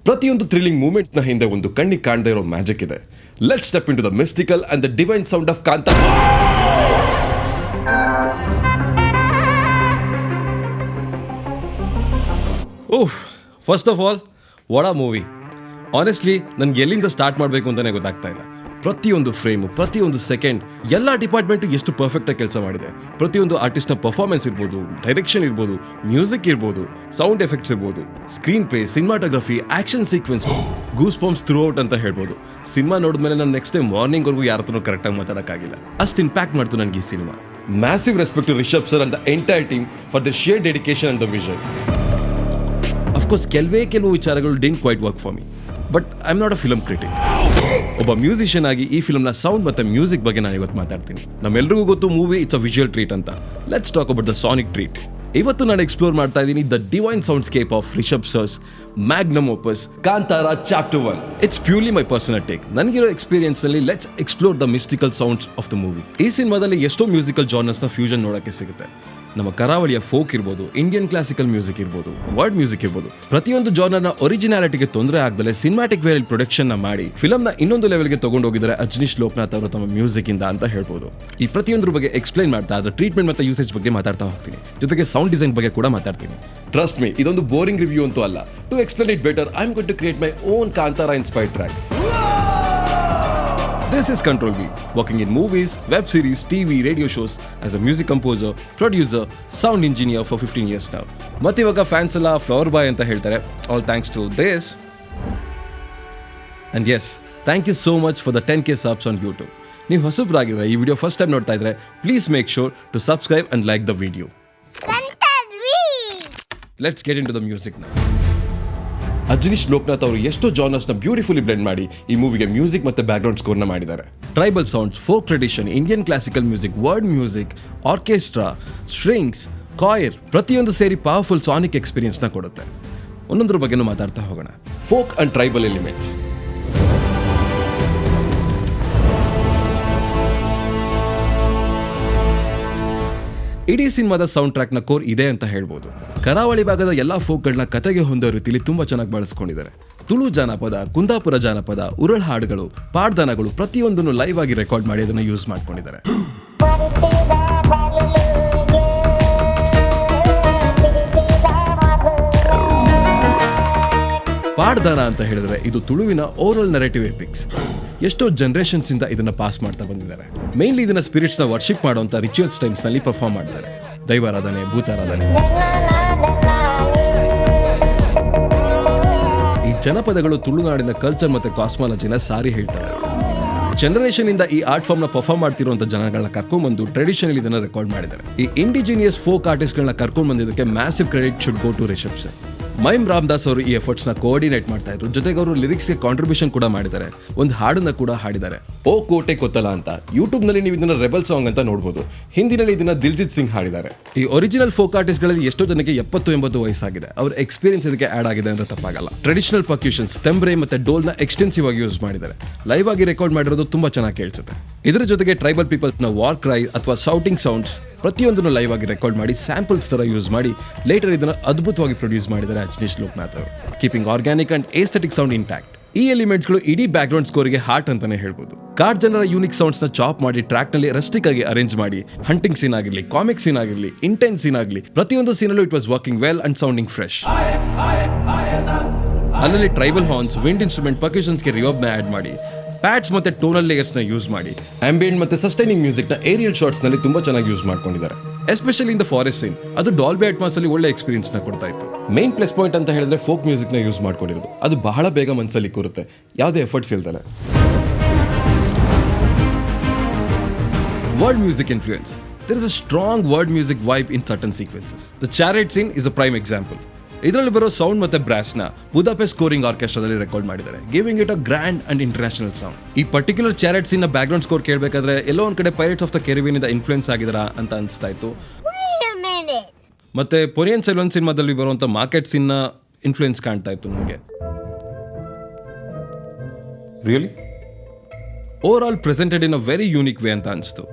ಪ್ರತಿಯೊಂದು ಥ್ರಿಲ್ಲಿಂಗ್ ಮೂಮೆಂಟ್ನ ಹಿಂದೆ ಒಂದು ಕಣ್ಣಿಗೆ ಕಾಣದೇ ಇರೋ ಮ್ಯಾಜಿಕ್ ಇದೆ. Let's step into the mystical and the divine sound of Kantara. First of all, what a movie. Honestly ನನಗೆ ಎಲ್ಲಿಂದ ಸ್ಟಾರ್ಟ್ ಮಾಡಬೇಕು ಅಂತಲೇ ಗೊತ್ತಾಗ್ತಾ ಇಲ್ಲ. ಪ್ರತಿಯೊಂದು ಫ್ರೇಮು, ಪ್ರತಿಯೊಂದು ಸೆಕೆಂಡ್, ಎಲ್ಲ ಡಿಪಾರ್ಟ್ಮೆಂಟು ಎಷ್ಟು ಪರ್ಫೆಕ್ಟಾಗಿ ಕೆಲಸ ಮಾಡಿದೆ. ಪ್ರತಿಯೊಂದು ಆರ್ಟಿಸ್ಟ್ನ ಪರ್ಫಾರ್ಮೆನ್ಸ್ ಇರ್ಬೋದು, ಡೈರೆಕ್ಷನ್ ಇರ್ಬೋದು, ಮ್ಯೂಸಿಕ್ ಇರ್ಬೋದು, ಸೌಂಡ್ ಎಫೆಕ್ಟ್ಸ್ ಇರ್ಬೋದು, screenplay, cinematography, action sequence, goosebumps throughout ಅಂತ ಹೇಳ್ಬೋದು. ಸಿನಿಮಾ ನೋಡಿದ್ಮೇಲೆ ನಾನು ನೆಕ್ಸ್ಟ್ ಡೇ ಮಾರ್ನಿಂಗ್ವರೆಗೂ ಯಾರ ಹತ್ರನೂ ಕರೆಕ್ಟಾಗಿ ಮಾತಾಡೋಕ್ಕಾಗಿಲ್ಲ. ಅಷ್ಟು ಇಂಪ್ಯಾಕ್ಟ್ ಮಾಡ್ತು ನನಗೆ ಈ cinema. Massive respect to Rishab sir and the entire team for the sheer dedication and the vision. Of course ಕೆಲವು ವಿಚಾರಗಳು didn't quite work for me, but I am not a film critic. ಒಬ್ಬ ಮ್ಯೂಸಿಷಿಯನ್ ಆಗಿ ಈ ಫಿಲ್ಮ್ನ sound ಮತ್ತು music ಬಗ್ಗೆ ನಾನು ಇವತ್ತು ಮಾತಾಡ್ತೀನಿ. ನಮ್ಮೆಲ್ಲರಿಗೂ ಗೊತ್ತು movie it's a visual treat ಅಂತ. Let's talk about the sonic treat. ಇವತ್ತು ನಾನು ಎಕ್ಸ್ಪ್ಲೋರ್ ಮಾಡ್ತಾ ಇದ್ದೀನಿ the divine soundscape of Rishab sir's magnum opus Kantara chapter 1. It's purely my personal take. ನನಗಿರೋ ಎಕ್ಸ್ಪೀರಿಯನ್ಸ್ ನಲ್ಲಿ let's explore the mystical sounds of the movie. ಈ ಸಿನಿಮಾದಲ್ಲಿ ಎಷ್ಟೋ ಮ್ಯೂಸಿಕಲ್ ಜಾನರ್ಸ್ನ ಫ್ಯೂಷನ್ ನೋಡೋಕ್ಕೆ ಸಿಗುತ್ತೆ. ನಮ್ಮ ಕರಾವಳಿಯ ಫೋಕ್ ಇರ್ಬೋದು, ಇಂಡಿಯನ್ ಕ್ಲಾಸಿಕಲ್ ಮ್ಯೂಸಿಕ್ ಇರ್ಬೋದು, ವರ್ಲ್ಡ್ ಮ್ಯೂಸಿಕ್ ಇರ್ಬೋದು, ಪ್ರತಿಯೊಂದು ಜಾನರ್ನ ಒರಿಜಿನಾಲಿಟಿಗೆ ತೊಂದರೆ ಆಗದಲ್ಲೇ ಸಿನಿಮ್ಯಾಟಿಕ್ ವೇಲ್ ಪ್ರೊಡಕ್ಷನ್ ಮಾಡಿ ಫಿಲಮ್ನ ಇನ್ನೊಂದು ಲೆವೆಲ್ಗೆ ತಗೊಂಡೋಗಿದ್ದಾರೆ ಅಜನೀಶ್ ಲೋಕನಾಥ್ ಅವರು ತಮ್ಮ ಮ್ಯೂಸಿಕ್ ಇಂದ ಅಂತ ಹೇಳ್ಬೋದು. ಈ ಪ್ರತಿಯೊಂದ್ರ ಬಗ್ಗೆ ಎಕ್ಸ್ಪ್ಲೈನ್ ಮಾಡ್ತಾ ಅದರ ಟ್ರೀಟ್ಮೆಂಟ್ ಮತ್ತು ಯೂಸೇಜ್ ಬಗ್ಗೆ ಮಾತಾಡ್ತಾ ಹೋಗ್ತೀನಿ. ಜೊತೆಗೆ ಸೌಂಡ್ ಡಿಸೈನ್ ಬಗ್ಗೆ ಕೂಡ ಮಾತಾಡ್ತೀನಿ. ಟ್ರಸ್ಟ್ ಮೀ, ಇದೊಂದು ಬೋರಿಂಗ್ ರಿವ್ಯೂ ಅಂತೂ ಅಲ್ಲ. To explain it better, I am going to create my own Kantara inspired track. This is Control V, working in movies, web series, TV, radio shows as a music composer, producer, sound engineer for 15 years now. ಮತ್ತೆ ಇವಾಗ fans ಎಲ್ಲ flower ಬಾಯ್ ಅಂತ ಹೇಳ್ತಾರೆ. All thanks to this. And yes, thank you so much for the 10K subs on YouTube. ನೀವು ಹೊಸಬ್ರಾಗಿದ್ರೆ ಈ video first time ನೋಡ್ತಾ ಇದ್ರೆ please make sure to subscribe and like the video. Let's get into the music now. Ajaneesh Loknath ಅವರು ಎಷ್ಟೋ ಜಾನರ್ಸ್ನ beautifully blend ಮಾಡಿ ಈ ಮೂವಿಗೆ music ಮತ್ತು background ಸ್ಕೋರ್ನ ಮಾಡಿದ್ದಾರೆ. Tribal sounds, folk tradition, Indian classical music, world music, orchestra, strings, coir, ಪ್ರತಿಯೊಂದು ಸೇರಿ powerful sonic ಎಕ್ಸ್ಪೀರಿಯನ್ಸ್ನ ಕೊಡುತ್ತೆ. ಒಂದೊಂದ್ರ ಬಗ್ಗೆನೂ ಮಾತಾಡ್ತಾ ಹೋಗೋಣ. Folk and tribal elements. ಇಡೀ ಸಿನಿಮಾದ ಸೌಂಡ್ ಟ್ರ್ಯಾಕ್ನ ಕೋರ್ ಇದೆ ಅಂತ ಹೇಳ್ಬೋದು. ಕರಾವಳಿ ಭಾಗದ ಎಲ್ಲ ಫೋಕ್ಗಳನ್ನ ಕತೆಗೆ ಹೊಂದೋ ರೀತಿಲಿ ತುಂಬಾ ಚೆನ್ನಾಗಿ ಬಳಸ್ಕೊಂಡಿದ್ದಾರೆ. ತುಳು ಜಾನಪದ, ಕುಂದಾಪುರ ಜಾನಪದ, ಉರಳ್ ಹಾಡುಗಳು, ಪಾಡ್ದನಗಳು ಪ್ರತಿಯೊಂದನ್ನು ಲೈವ್ ಆಗಿ ರೆಕಾರ್ಡ್ ಮಾಡಿ ಅದನ್ನು ಯೂಸ್ ಮಾಡ್ಕೊಂಡಿದ್ದಾರೆ. ಪಾಡ್ದನ ಅಂತ ಹೇಳಿದ್ರೆ ಇದು ತುಳುವಿನ ಓರಲ್ ನರೇಟಿವ್ ಎಪಿಕ್ಸ್. ಎಷ್ಟೋ ಜನರೇಷನ್ಸ್ ಇಂದ ಇದನ್ನ ಪಾಸ್ ಮಾಡ್ತಾ ಬಂದಿದ್ದಾರೆ. ಮೇನ್ಲಿ ಇದನ್ನ ಸ್ಪಿರಿಟ್ಸ್ ನ ವರ್ಷಿಪ್ ಮಾಡುವಂತ ರಿಚುವಲ್ಸ್ ಟೈಮ್ಸ್ ನಲ್ಲಿ ಪರ್ಫಾರ್ಮ್ ಮಾಡ್ತಾರೆ. ದೈವಾರಾಧನೆ, ಭೂತಾರಾಧನೆ. ಈ ಜನಪದಗಳು ತುಳುನಾಡಿನ ಕಲ್ಚರ್ ಮತ್ತೆ ಕಾಸ್ಮಾಲಜಿನ ಸಾರಿ ಹೇಳ್ತಾರೆ. ಜನರೇಷನ್ ಇಂದ ಈ ಆರ್ಟ್ ಫಾರ್ಮ್ ನ ಪರ್ಫಾರ್ಮ್ ಮಾಡ್ತಿರುವಂತ ಜನಗಳನ್ನ ಕರ್ಕೊಂಡ್ಬಂದು ಟ್ರೆಡಿಷನಲ್ ಇದನ್ನ ರೆಕಾರ್ಡ್ ಮಾಡಿದ್ದಾರೆ. ಈ ಇಂಡಿಜಿನಿಯಸ್ ಫೋಕ್ ಆರ್ಟಿಸ್ಟ್ ಗಳನ್ನ ಕರ್ಕೊಂಡ್ ಬಂದಿದ್ದಕ್ಕೆ massive credit should go to Rishab sir. Mime Ramadas ಅವರು ಈ ಎಫರ್ಟ್ಸ್ನ ಕೋಆರ್ಡಿನೇಟ್ ಮಾಡ್ತಾ ಇದ್ರು. ಜೊತೆಗೆ ಅವರು ಲಿರಿಕ್ಸ್ಗೆ ಕಾಂಟ್ರಿಬ್ಯೂಷನ್ ಕೂಡ ಮಾಡಿದ್ದಾರೆ. ಒಂದು ಹಾಡನ್ನ ಕೂಡ ಹಾಡಿದ್ದಾರೆ, ಓ ಕೋಟೆ ಕೊತ್ತಲ ಅಂತ. ಯೂಟ್ಯೂಬ್ ನಲ್ಲಿ ನೀವು ಇದನ್ನ ರೆಬಲ್ ಸಾಂಗ್ ಅಂತ ನೋಡಬಹುದು. ಹಿಂದಿನಲ್ಲಿ ಇದನ್ನ ದಿಲ್ಜಿತ್ ಸಿಂಗ್ ಹಾಡಿದ್ದಾರೆ. ಈ ಒರಿಜಿನಲ್ ಫೋಕ್ ಆರ್ಟಿಸ್ಟ್ ಗಳಲ್ಲಿ ಎಷ್ಟೋ ಜನಕ್ಕೆ 70-80 ವಯಸ್ಸಾಗಿದೆ. ಅವ್ರ ಎಕ್ಸ್ಪೀರಿಯನ್ಸ್ ಇದಕ್ಕೆ ಆಡ್ ಆಗಿದೆ ಅಂದ್ರೆ ತಪ್ಪಾಗಲ್ಲ. ಟ್ರೆಡಿಷನಲ್ ಪರ್ಕ್ಯೂಷನ್ಸ್, ತೆಂಬ್ರೆ ಮತ್ತೆ ಡೋಲ್ನ ಎಕ್ಸ್ಟೆನ್ಸಿವ್ ಆಗಿ ಯೂಸ್ ಮಾಡಿದ್ದಾರೆ. ಲೈವ್ ಆಗಿ ರೆಕಾರ್ಡ್ ಮಾಡಿರೋದು ತುಂಬಾ ಚೆನ್ನಾಗಿ ಕೇಳಿಸುತ್ತೆ. ಇದರ ಜೊತೆಗೆ ಟ್ರೈಬಲ್ ಪೀಪಲ್ಸ್ ನ ವಾರ್ ಕ್ರೈ ಅಥವಾ ಶೌಟಿಂಗ್ ಸೌಂಡ್ಸ್ ಪ್ರತಿಯೊಂದನ್ನು ಲೈವ್ ಆಗಿ ರೆಕಾರ್ಡ್ ಮಾಡಿ ಸ್ಯಾಂಪಲ್ಸ್ ತರ ಯೂಸ್ ಮಾಡಿ ಲೇಟರ್ ಇದನ್ನ ಅದ್ಭುತವಾಗಿ ಪ್ರೊಡ್ಯೂಸ್ ಮಾಡಿದ್ದಾರೆ ಅಜನೀಶ್ ಲೋಕನಾಥ್ ಅವರು. Keeping organic and aesthetic sound intact. ಈ ಎಲಿಮೆಂಟ್ಸ್ಗಳು ಇಡೀ ಬ್ಯಾಕ್ಗ್ರೌಂಡ್ ಸ್ಕೋರ್ಗೆ ಹಾರ್ಟ್ ಅಂತಾನೆ ಹೇಳ್ಬೋದು. ಕಾಡ್ ಜನರ ಯೂನಿಕ್ ಸೌಂಡ್ಸ್ ನ ಚಾಪ್ ಮಾಡಿ ಟ್ರ್ಯಾಕ್ ನಲ್ಲಿ ರಸ್ಟಿಕ್ ಆಗಿ ಅರೇಂಜ್ ಮಾಡಿ ಹಂಟಿಂಗ್ ಸೀನ್ ಆಗಿರ್ಲಿ, ಕಾಮಿಕ್ ಸೀನ್ ಆಗಿರ್ಲಿ, ಇಂಟೆನ್ಸ್ ಸೀನ್ ಆಗಲಿ, ಪ್ರತಿಯೊಂದು ಸೀನಲ್ಲೂ it was working well and sounding fresh. ಅಲ್ಲಲ್ಲಿ ಟ್ರೈಬಲ್ ಹಾರ್ನ್ಸ್, ವಿಂಡ್ ಇನ್ಸ್ಟ್ರೂಮೆಂಟ್, ಪರ್ಕ್ಯೂಷನ್ಸ್ಗೆ ರಿವರ್ಬ್ ನ ಆಡ್ ಮಾಡಿ ಪ್ಯಾಡ್ಸ್ ಮತ್ತೆ ಟೋನಲ್ ಲೇಯರ್ಸ್ ನ ಯೂಸ್ ಮಾಡಿ ಆಂಬಿಯಂಟ್ ಮತ್ತೆ ಸಸ್ಟೈನಿಂಗ್ ಮ್ಯೂಸಿಕ್ ನ ಏರಿಯಲ್ ಶಾಟ್ಸ್ ನಲ್ಲಿ ತುಂಬಾ ಚೆನ್ನಾಗಿ ಯೂಸ್ ಮಾಡ್ಕೊಂಡಿದ್ದಾರೆ. Especially in the forest scene ಅದು ಡಾಲ್ಬಿ ಅಟ್ಮಾಸ್ ಅಲ್ಲಿ ಒಳ್ಳೆ ಎಕ್ಸ್ಪೀರಿಯನ್ಸ್ ನ ಕೊಡ್ತಾ ಇತ್ತು. ಮೇನ್ ಪ್ಲಸ್ ಪಾಯಿಂಟ್ ಅಂತ ಹೇಳಿದ್ರೆ ಫೋಕ್ ಮ್ಯೂಸಿಕ್ ನ ಯೂಸ್ ಮಾಡ್ಕೊಂಡಿರೋದು. ಅದು ಬಹಳ ಬೇಗ ಮನಸ್ಸಲ್ಲಿ ಕೂರುತ್ತೆ, ಯಾವುದೇ ಎಫರ್ಟ್ಸ್ ಇಲ್ದಲೆ. World music influence. There is a strong world music vibe in certain sequences. The chariot scene is a prime example. ಇದರಲ್ಲಿ ಬರೋ ಸೌಂಡ್ ಮತ್ತೆ ಬ್ರಾಸ್ನ ಬುದಾಪೆಸ್ಟ್ ಸ್ಕೋರಿಂಗ್ ಆರ್ಕೆಸ್ಟ್ರಾದಲ್ಲಿ ರೆಕಾರ್ಡ್ ಮಾಡಿದ್ದಾರೆ, giving it a grand and international sound. ಈ particular chariot scene ನ background score ಕೇಳಬೇಕಾದ್ರೆ ಎಲ್ಲೋ ಒಂದ್ ಕಡೆ ಪೈರೇಟ್ಸ್ ಆಫ್ ದ ಕೆರಿಬಿಯನ್ ಇಂದ ಇನ್ಫ್ಲೂಯೆನ್ಸ್ ಆಗಿದಾರ ಅಂತ ಅನಿಸ್ತಾ ಇತ್ತು. ಮತ್ತೆ ಪೊರಿಯನ್ ಸೆಲ್ವನ್ ಸಿನಿಮಾದಲ್ಲಿ ಬರುವಂತ ಮಾರ್ಕೆಟ್ ಸೀನ್ ನ ಇನ್ಫ್ಲೂಯೆನ್ಸ್ ಕಾಣ್ತಾ ಇತ್ತು ನಮಗೆ. Really over all presented in a very unique way ಅಂತ ಅನಿಸ್ತು.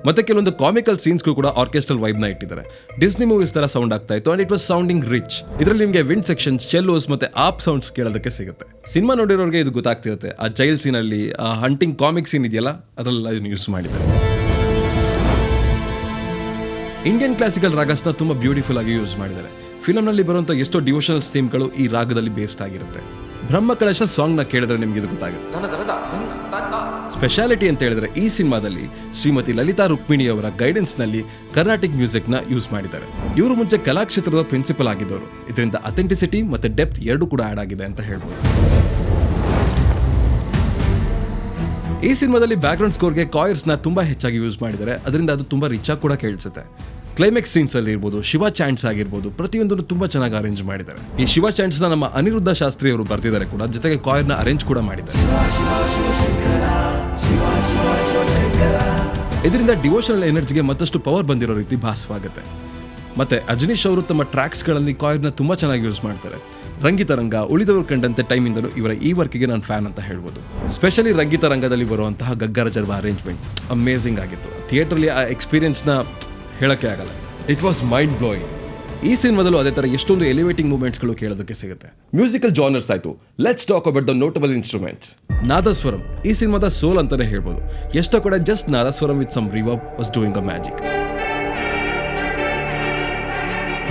ಮತ್ತೆ ಕೆಲವೊಂದು ಕಾಮಿಕಲ್ ಸೀನ್ಸ್ಗೂ ಕೂಡ ಆರ್ಕೆಸ್ಟ್ರಲ್ ವೈಬ್ನ ಇಟ್ಟಿದ್ದಾರೆ. ಡಿಸ್ನಿ ಮೂವೀಸ್ ತರ ಸೌಂಡ್ ಆಗ್ತಾ ಇತ್ತು and it was sounding rich. ಇದರಲ್ಲಿ ನಿಮಗೆ ವಿಂಡ್ ಸೆಕ್ಷನ್, ಚೆಲ್ಲೋಸ್ ಮತ್ತೆ ಆಪ್ ಸೌಂಡ್ಸ್ ಕೇಳೋದಕ್ಕೆ ಸಿಗುತ್ತೆ. ಸಿನಿಮಾ ನೋಡಿರೋರಿಗೆ ಇದು ಗೊತ್ತಾಗ್ತಿರುತ್ತೆ. ಆ ಜೈಲ್ ಸೀನ್ ಅಲ್ಲಿ ಆ ಹಂಟಿಂಗ್ ಕಾಮಿಕ್ ಸೀನ್ ಇದೆಯಲ್ಲ, ಅದರಲ್ಲ ಇದನ್ನು ಯೂಸ್ ಮಾಡಿದ್ದಾರೆ. ಇಂಡಿಯನ್ ಕ್ಲಾಸಿಕಲ್ ರಾಗಸ್ನ ತುಂಬಾ ಬ್ಯೂಟಿಫುಲ್ ಆಗಿ ಯೂಸ್ ಮಾಡಿದ್ದಾರೆ. ಫಿಲಮ್ನಲ್ಲಿ ಬರುವಂಥ ಎಷ್ಟೋ ಡಿವೋಷನಲ್ ಥೀಮ್ಗಳು ಈ ರಾಗದಲ್ಲಿ ಬೇಸ್ಡ್ ಆಗಿರುತ್ತೆ. ಬ್ರಹ್ಮ ಕಲಶ ಸಾಂಗ್ನ ಕೇಳಿದ್ರೆ ನಿಮ್ಗೆ ಇದು ಗೊತ್ತಾಗುತ್ತೆ. ಸ್ಪೆಷಾಲಿಟಿ ಅಂತ ಹೇಳಿದ್ರೆ ಈ ಸಿನಿಮಾದಲ್ಲಿ ಶ್ರೀಮತಿ ಲಲಿತಾ ರುಕ್ಮಿಣಿ ಅವರ ಗೈಡೆನ್ಸ್ನಲ್ಲಿ ಕರ್ನಾಟಿಕ್ ಮ್ಯೂಸಿಕ್ನ ಯೂಸ್ ಮಾಡಿದ್ದಾರೆ. ಇವರು ಮುಂಚೆ ಕಲಾಕ್ಷೇತ್ರದ ಪ್ರಿನ್ಸಿಪಲ್ ಆಗಿದ್ದವರು. ಇದರಿಂದ ಅಥೆಂಟಿಸಿಟಿ ಮತ್ತೆ ಡೆಪ್ತ್ ಎರಡೂ ಕೂಡ ಆಡ್ ಆಗಿದೆ ಅಂತ ಹೇಳ್ಬೋದು. ಈ ಸಿನಿಮಾದಲ್ಲಿ ಬ್ಯಾಕ್ಗ್ರೌಂಡ್ ಸ್ಕೋರ್ಗೆ ಕಾಯರ್ಸ್ನ ತುಂಬಾ ಹೆಚ್ಚಾಗಿ ಯೂಸ್ ಮಾಡಿದ್ದಾರೆ. ಅದರಿಂದ ಅದು ತುಂಬಾ ರಿಚ್ ಆಗಿ ಕೂಡ ಕೇಳಿಸುತ್ತೆ. ಕ್ಲೈಮ್ಯಾಕ್ಸ್ ಸೀನ್ಸ್ ಅಲ್ಲಿ ಇರ್ಬೋದು, ಶಿವ ಚಾಂಟ್ಸ್ ಆಗಿರ್ಬೋದು, ಪ್ರತಿಯೊಂದನ್ನು ತುಂಬಾ ಚೆನ್ನಾಗಿ ಅರೇಂಜ್ ಮಾಡಿದ್ದಾರೆ. ಈ ಶಿವ ಚಾಂಟ್ಸ್ ನ ನಮ್ಮ ಅನಿರುದ್ಧ ಶಾಸ್ತ್ರಿ ಅವರು ಬರ್ತಿದ್ದಾರೆ ಕೂಡ, ಜೊತೆಗೆ ಕಾಯರ್ನ ಅರೇಂಜ್ ಕೂಡ ಮಾಡಿದ್ದಾರೆ. ಇದರಿಂದ ಡಿವೋಷನಲ್ ಎನರ್ಜಿಗೆ ಮತ್ತಷ್ಟು ಪವರ್ ಬಂದಿರೋ ರೀತಿ ಭಾಸವಾಗುತ್ತೆ. ಮತ್ತೆ ಅಜನೀಶ್ ಅವರು ತಮ್ಮ ಟ್ರ್ಯಾಕ್ಸ್ಗಳಲ್ಲಿ ಕಾಯರ್ನ ತುಂಬಾ ಚೆನ್ನಾಗಿ ಯೂಸ್ ಮಾಡ್ತಾರೆ. ರಂಗಿತರಂಗ, ಉಳಿದವರು ಕಂಡಂತೆ ಟೈಮಿಂದಲೂ ಇವರ ಈ ವರ್ಕಿಗೆ ನಾನು ಫ್ಯಾನ್ ಅಂತ ಹೇಳ್ಬೋದು. ಸ್ಪೆಷಲಿ ರಂಗಿತರಂಗದಲ್ಲಿ ಬರುವಂತಹ ಗಗ್ಗರ ಜರ್ವ ಅರೇಂಜ್ಮೆಂಟ್ ಅಮೇಝಿಂಗ್ ಆಗಿತ್ತು. ಥಿಯೇಟ್ರಲ್ಲಿ ಆ ಎಕ್ಸ್ಪೀರಿಯನ್ಸ್ನ ಹೇಳಕ್ಕೆ ಆಗಲ್ಲ. It was mind blowing. ಈ ಸಿನಿಮಾದಲ್ಲೂ ಅದೇ ತರ ಎಷ್ಟೊಂದು ಎಲಿವೇಟಿಂಗ್ ಮೂವ್ಮೆಂಟ್ಸ್ಗಳು ಕೇಳೋದಕ್ಕೆ ಸಿಗುತ್ತೆ. ಮ್ಯೂಸಿಕಲ್ ಜಾನರ್ಸ್ ಆಯ್ತು, let's talk about the notable instruments. Nadaswaram ಈ ಸಿನಿಮಾದ ಸೋಲ್ ಅಂತಾನೆ ಹೇಳ್ಬೋದು. ಎಷ್ಟೋ ಕಡೆ just nadaswaram with some reverb was doing a magic.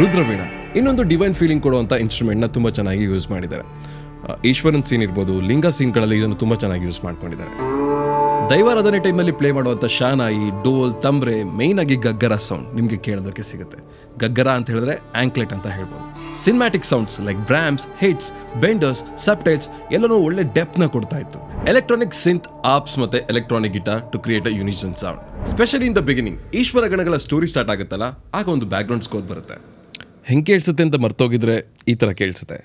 Rudraveena ಇನ್ನೊಂದು ಡಿವೈನ್ ಫೀಲಿಂಗ್ ಕೊಡುವಂಥ ಇನ್ಸ್ಟ್ರೂಮೆಂಟ್ನ ತುಂಬ ಚೆನ್ನಾಗಿ ಯೂಸ್ ಮಾಡಿದ್ದಾರೆ. ಈಶ್ವರನ್ ಸೀನ್ ಇರ್ಬೋದು, ಲಿಂಗ ಸೀನ್ಗಳಲ್ಲಿ ಇದನ್ನು ತುಂಬ ಚೆನ್ನಾಗಿ ಯೂಸ್ ಮಾಡ್ಕೊಂಡಿದ್ದಾರೆ. ದೈವಾರಾಧನೆ ಟೈಮಲ್ಲಿ ಪ್ಲೇ ಮಾಡುವಂಥ ಶಾನಾಯಿ, ಡೋಲ್, ತಂಬ್ರೆ, ಮೇಯ್ನ್ ಆಗಿ ಗಗ್ಗರ ಸೌಂಡ್ ನಿಮಗೆ ಕೇಳೋದಕ್ಕೆ ಸಿಗುತ್ತೆ. ಗಗ್ಗರ ಅಂತ ಹೇಳಿದ್ರೆ ಆಂಕ್ಲೆಟ್ ಅಂತ ಹೇಳ್ಬೋದು. Cinematic sounds like Brahms, hits, benders, subtitles ಎಲ್ಲನೂ ಒಳ್ಳೆ ಡೆಪ್ತ್ನ ಕೊಡ್ತಾ ಇತ್ತು. ಎಲೆಕ್ಟ್ರಾನಿಕ್ ಸಿಂತ್, ಆಪ್ಸ್ ಮತ್ತೆ electronic guitar to create a unison sound. Especially in the beginning Eshwara ಗಣಗಳ ಸ್ಟೋರಿ ಸ್ಟಾರ್ಟ್ ಆಗುತ್ತಲ್ಲ, ಆಗ ಒಂದು ಬ್ಯಾಕ್ಗ್ರೌಂಡ್ ಸ್ಕೋರ್ ಬರುತ್ತೆ. ಹೆಂಗೆ ಕೇಳಿಸುತ್ತೆ ಅಂತ ಮರ್ತೋಗಿದ್ರೆ ಈ ಥರ ಕೇಳಿಸುತ್ತೆ.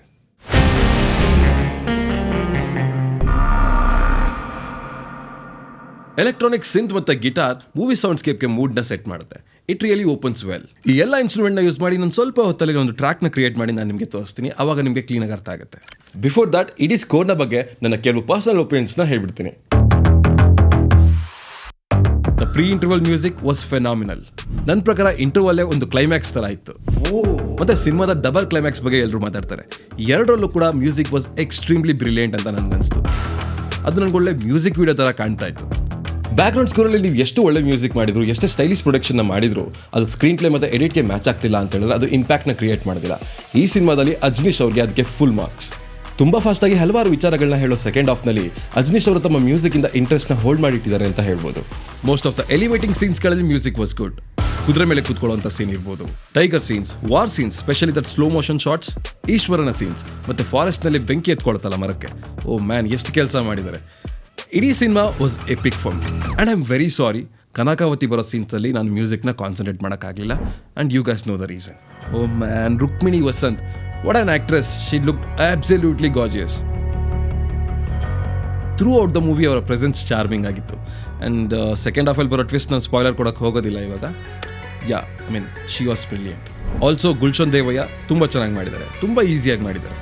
ಎಲೆಕ್ಟ್ರಾನಿಕ್ ಸಿಂತ್ ಮತ್ತು ಗಿಟಾರ್ ಮೂವಿ ಸೌಂಡ್ಸ್ಕೇಪ್ಗೆ ಮೂಡ್ನ ಸೆಟ್ ಮಾಡುತ್ತೆ. It really opens well. ಈ ಎಲ್ಲ ಇನ್ಸ್ಟ್ರೂಮೆಂಟ್ನ ಯೂಸ್ ಮಾಡಿ ನಾನು ಸ್ವಲ್ಪ ಹೊತ್ತಲ್ಲಿ ಒಂದು ಟ್ರ್ಯಾಕ್ನ ಕ್ರಿಯೇಟ್ ಮಾಡಿ ನಾನು ನಿಮಗೆ ತೋರಿಸ್ತೀನಿ. ಆವಾಗ ನಿಮಗೆ ಕ್ಲೀನಾಗಿ ಅರ್ಥ ಆಗುತ್ತೆ. ಬಿಫೋರ್ ದಟ್ ಇಡೀ ಸ್ಕೋರ್ನ ಬಗ್ಗೆ ನನ್ನ ಕೆಲವು ಪರ್ಸನಲ್ ಒಪಿನಿಯನ್ಸ್ನ ಹೇಳ್ಬಿಡ್ತೀನಿ. The pre interval music was phenomenal. ನನ್ನ ಪ್ರಕಾರ ಇಂಟರ್ವಲ್ಲೇ ಒಂದು ಕ್ಲೈಮ್ಯಾಕ್ಸ್ ಥರ ಇತ್ತು. ಮತ್ತೆ ಸಿನಿಮಾದ ಡಬಲ್ ಕ್ಲೈಮ್ಯಾಕ್ಸ್ ಬಗ್ಗೆ ಎಲ್ಲರೂ ಮಾತಾಡ್ತಾರೆ. ಎರಡರಲ್ಲೂ ಕೂಡ ಮ್ಯೂಸಿಕ್ ವಾಸ್ ಎಕ್ಸ್ಟ್ರೀಮ್ಲಿ ಬ್ರಿಲಿಯಂಟ್ ಅಂತ ನನಗನ್ನಿಸ್ತು. ಅದು ನನಗೆ ಒಳ್ಳೆ ಮ್ಯೂಸಿಕ್ ವಿಡಿಯೋ ಥರ ಕಾಣ್ತಾ ಇತ್ತು. ಬ್ಯಾಕ್ಗ್ರೌಂಡ್ ಸ್ಕೋರಲ್ಲಿ ನೀವು ಎಷ್ಟು ಒಳ್ಳೆ ಮ್ಯೂಸಿಕ್ ಮಾಡಿದ್ರು, ಎಷ್ಟೇ ಸ್ಟೈಲಿಶ್ ಪ್ರೊಡಕ್ಷನ್ನ ಮಾಡಿದ್ರು, ಅದು ಸ್ಕ್ರೀನ್ ಪ್ಲೇ ಮತ್ತು ಎಡಿಟ್ಗೆ ಮ್ಯಾಚ್ ಆಗ್ತಿಲ್ಲ ಅಂತ ಹೇಳಿದ್ರೆ ಅದು ಇಂಪ್ಯಾಕ್ಟ್ನ ಕ್ರಿಯೇಟ್ ಮಾಡೋದಿಲ್ಲ. ಈ ಸಿನಿಮಾದಲ್ಲಿ ಅಜನೀಶ್ ಅವ್ರಿಗೆ ಅದಕ್ಕೆ ಫುಲ್ ಮಾರ್ಕ್ಸ್. ತುಂಬ ಫಾಸ್ಟಾಗಿ ಹಲವಾರು ವಿಚಾರಗಳನ್ನ ಹೇಳೋ ಸೆಕೆಂಡ್ ಹಾಫ್ನಲ್ಲಿ ಅಜನೀಶ್ ಅವರು ತಮ್ಮ ಮ್ಯೂಸಿಕಿಂದ ಇಂಟ್ರೆಸ್ಟ್ನ ಹೋಲ್ಡ್ ಮಾಡಿಟ್ಟಿದ್ದಾರೆ ಅಂತ ಹೇಳ್ಬೋದು. ಮೋಸ್ಟ್ ಆಫ್ ದ ಎಲಿವೇಟಿಂಗ್ ಸೀನ್ಸ್ಗಳಲ್ಲಿ ಮ್ಯೂಸಿಕ್ ವಾಸ್ ಗುಡ್. ಕುದುರೆ ಮೇಲೆ ಕೂತ್ಕೊಳ್ಳುವಂಥ ಸೀನ್ ಇರ್ಬೋದು, tiger scenes, war scenes, especially that slow motion shots, ಈಶ್ವರನ ಸೀನ್ಸ್, ಮತ್ತು ಫಾರೆಸ್ಟ್ನಲ್ಲಿ ಬೆಂಕಿ ಎತ್ಕೊಳ್ತಲ್ಲ ಮರಕ್ಕೆ, ಓ ಮ್ಯಾನ್ ಎಷ್ಟು ಕೆಲಸ ಮಾಡಿದ್ದಾರೆ. ಇಡೀ cinema was epic for me and I am very sorry Kanakavathi ಬರೋ ಸೀನ್ಸಲ್ಲಿ ನಾನು ಮ್ಯೂಸಿಕ್ನ ಕಾನ್ಸಂಟ್ರೇಟ್ ಮಾಡೋಕ್ಕಾಗಲಿಲ್ಲ. And you guys know the reason. Oh man, Rukmini Vasanth, what an actress. She looked absolutely gorgeous. Throughout the movie ಅವರ ಪ್ರೆಸೆನ್ಸ್ ಚಾರ್ಮಿಂಗ್ ಆಗಿತ್ತು. And second ಹಾಫಲ್ಲಿ ಬರೋ twist ನಾನು ಸ್ಪಾಯ್ಲರ್ ಕೊಡೋಕ್ಕೆ ಹೋಗೋದಿಲ್ಲ ಇವಾಗ. Yeah, I mean she was brilliant. Also Gulshan Devaiah ತುಂಬ ಚೆನ್ನಾಗಿ ಮಾಡಿದ್ದಾರೆ, ತುಂಬ ಈಸಿಯಾಗಿ ಮಾಡಿದ್ದಾರೆ.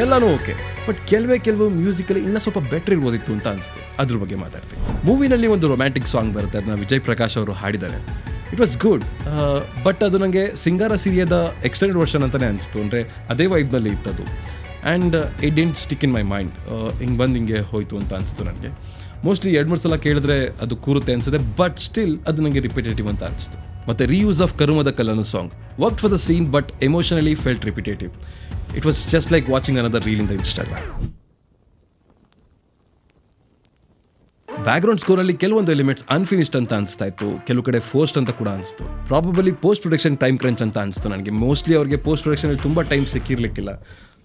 ಎಲ್ಲನೂ ಓಕೆ, ಬಟ್ ಕೆಲವು ಮ್ಯೂಸಿಕಲ್ಲಿ ಇನ್ನೂ ಸ್ವಲ್ಪ ಬೆಟರ್ ಇರ್ಬೋದಿತ್ತು ಅಂತ ಅನಿಸ್ತು. ಅದ್ರ ಬಗ್ಗೆ ಮಾತಾಡ್ತೀನಿ. ಮೂವಿನಲ್ಲಿ ಒಂದು ರೊಮ್ಯಾಂಟಿಕ್ ಸಾಂಗ್ ಬರುತ್ತೆ, ಅದನ್ನ ವಿಜಯ್ ಪ್ರಕಾಶ್ ಅವರು ಹಾಡಿದ್ದಾರೆ. ಇಟ್ ವಾಸ್ ಗುಡ್, ಬಟ್ ಅದು ನನಗೆ ಸಿಂಗಾರ ಸಿರಿಯದ ಎಕ್ಸ್ಟೆಂಡೆಡ್ ವರ್ಷನ್ ಅಂತಲೇ ಅನಿಸ್ತು. ಅಂದರೆ ಅದೇ ವೈಬ್ನಲ್ಲಿ ಇತ್ತದು. And it didn't stick in my mind. ಹಿಂಗೆ ಹೋಯಿತು ಅಂತ ಅನಿಸ್ತು ನನಗೆ. ಮೋಸ್ಟ್ಲಿ 2-3 ಸಲ ಕೇಳಿದ್ರೆ ಅದು ಕೂರುತ್ತೆ ಅನಿಸುತ್ತೆ, ಬಟ್ ಸ್ಟಿಲ್ ಅದು ನನಗೆ ರಿಪಿಟೇಟಿವ್ ಅಂತ ಅನಿಸ್ತು. ಮತ್ತು ರೀಯೂಸ್ ಆಫ್ ಕರುಮದ ಕಲ್ಲನು song work for the scene, but emotionally felt repetitive. It was just like watching another reel in the Instagram. Background ಸ್ಕೋರಲ್ಲಿ ಕೆಲವೊಂದು ಎಲಿಮೆಂಟ್ಸ್ ಅನ್ಫಿನಿಶ್ಡ್ ಅಂತ ಅನಿಸ್ತಾ ಇತ್ತು, ಕೆಲವು ಕಡೆ ಫೋರ್ಸ್ಡ್ ಅಂತ ಕೂಡ ಅನಿಸ್ತು. Probably post production time crunch ಅಂತ ಅನಿಸ್ತು ನನಗೆ. ಮೋಸ್ಟ್ಲಿ ಅವ್ರಿಗೆ ಪೋಸ್ಟ್ ಪ್ರೊಡಕ್ಷನಲ್ಲಿ ತುಂಬ ಟೈಮ್ ಸಿಕ್ಕಿರಲಿಕ್ಕಿಲ್ಲ,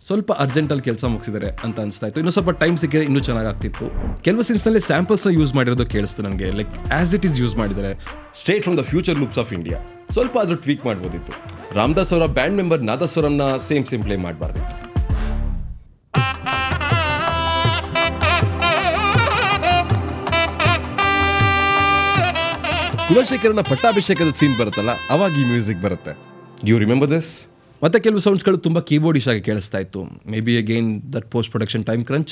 ಸ್ವಲ್ಪ ಅರ್ಜೆಂಟಲ್ಲಿ ಕೆಲಸ ಮುಗಿಸಿದ್ದಾರೆ ಅಂತ ಅನಿಸ್ತಾ ಇತ್ತು. ಇನ್ನೂ ಸ್ವಲ್ಪ ಟೈಮ್ ಸಿಕ್ಕಿದ್ರೆ ಇನ್ನೂ ಚೆನ್ನಾಗಾಗ್ತಿತ್ತು. ಕೆಲವು ಸೀನ್ಸ್ನಲ್ಲಿ ಸ್ಯಾಂಪಲ್ಸ್ನ ಯೂಸ್ ಮಾಡಿರೋದು ಕೇಳಿಸ್ತು ನನಗೆ, like as it is use ಮಾಡಿದ್ದಾರೆ. State from the future loops of India ಸ್ವಲ್ಪ ಆದರೂ ಟ್ವೀಕ್ ಮಾಡ್ಬೋದಿತ್ತು. ರಾಮದಾಸ್ ಅವರ ಬ್ಯಾಂಡ್ ಮೆಂಬರ್ ನಾದಸ್ವರಂನ ಸೇಮ್ ಪ್ಲೇ ಮಾಡಬಾರ್ದಿತ್ತು. ಕುಲಶೇಖರನ ಪಟ್ಟಾಭಿಷೇಕದ ಸೀನ್ ಬರುತ್ತಲ್ಲ, ಅವಾಗ ಈ ಮ್ಯೂಸಿಕ್ ಬರುತ್ತೆ. You remember this? ಮತ್ತೆ ಕೆಲವು ಸೌಂಡ್ಸ್ಗಳು ತುಂಬ ಕೀಬೋರ್ಡಿಶ್ ಆಗಿ ಕೇಳಿಸ್ತಾ ಇತ್ತು. Maybe again that post production time crunch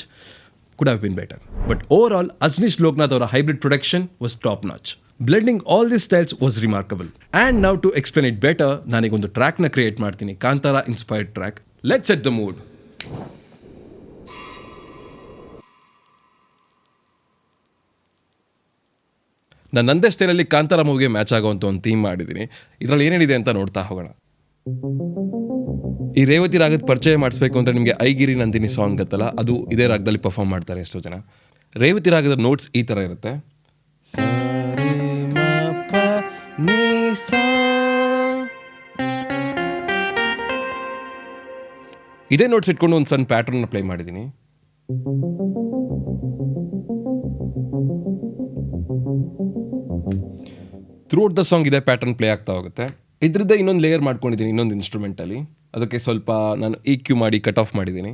could have been better. But overall Ajaneesh Loknath ಅವರ hybrid production was top notch. Blending all this styles was remarkable. And now to explain it better, ನಾನೀಗೊಂದು ಟ್ರ್ಯಾಕ್ನ create ಮಾಡ್ತೀನಿ, Kantara inspired track. Let's set the mood. ನಾನು ನಂದೇ ಸ್ಟೈಲಲ್ಲಿ Kantara ಮೂವಿಗೆ match ಆಗೋವಂಥ ಒಂದು theme ಮಾಡಿದ್ದೀನಿ. ಇದರಲ್ಲಿ ಏನೇನಿದೆ ಅಂತ ನೋಡ್ತಾ ಹೋಗೋಣ. ಈ ರೇವತಿ ರಾಗದ ಪರಿಚಯ ಮಾಡಿಸ್ಬೇಕು ಅಂದರೆ ನಿಮಗೆ ಐಗಿರಿ ನಂದಿನಿ ಸಾಂಗ್ ಗೊತ್ತಲ್ಲ, ಅದು ಇದೇ ರಾಗದಲ್ಲಿ ಪರ್ಫಾರ್ಮ್ ಮಾಡ್ತಾರೆ ಎಷ್ಟೋ ಜನ. ರೇವತಿ ರಾಗದ ನೋಟ್ಸ್ ಈ ಥರ ಇರುತ್ತೆ. ಇದೇ ನೋಟ್ಸ್ ಇಟ್ಕೊಂಡು ಒಂದು ಸಣ್ಣ ಪ್ಯಾಟರ್ನ್ ಪ್ಲೇ ಮಾಡಿದ್ದೀನಿ. ಥ್ರೂಔಟ್ ದ ಸಾಂಗ್ ಇದೇ ಪ್ಯಾಟರ್ನ್ ಪ್ಲೇ ಆಗ್ತಾ ಹೋಗುತ್ತೆ. ಇದ್ರದ್ದೇ ಇನ್ನೊಂದು ಲೇಯರ್ ಮಾಡ್ಕೊಂಡಿದ್ದೀನಿ ಇನ್ನೊಂದು ಇನ್ಸ್ಟ್ರೂಮೆಂಟಲ್ಲಿ. ಅದಕ್ಕೆ ಸ್ವಲ್ಪ ನಾನು EQ ಮಾಡಿ ಕಟ್ ಆಫ್ ಮಾಡಿದ್ದೀನಿ.